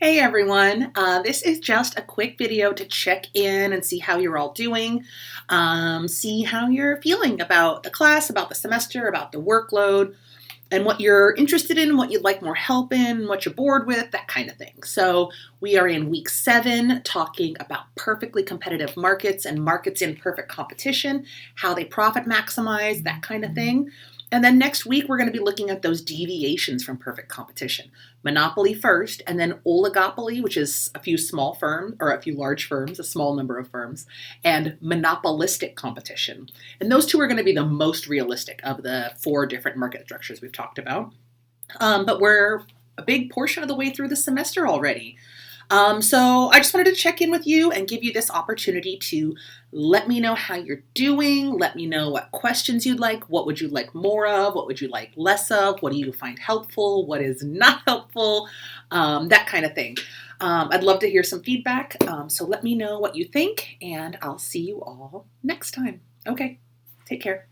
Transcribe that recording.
Hey everyone, this is just a quick video to check in and see how you're all doing, see how you're feeling about the class, about the semester, about the workload, and what you're interested in, what you'd like more help in, what you're bored with, that kind of thing. So we are in week 7 talking about perfectly competitive markets and markets in perfect competition, how they profit maximize, that kind of thing. And then next week, we're going to be looking at those deviations from perfect competition. Monopoly first, and then oligopoly, which is a few small firms, or a few large firms, a small number of firms, and monopolistic competition. And those two are going to be the most realistic of the 4 different market structures we've talked about. But we're a big portion of the way through the semester already. So I just wanted to check in with you and give you this opportunity to let me know how you're doing. Let me know what questions you'd like. What would you like more of? What would you like less of? What do you find helpful? What is not helpful? That kind of thing. I'd love to hear some feedback. So let me know what you think, and I'll see you all next time. Okay, take care.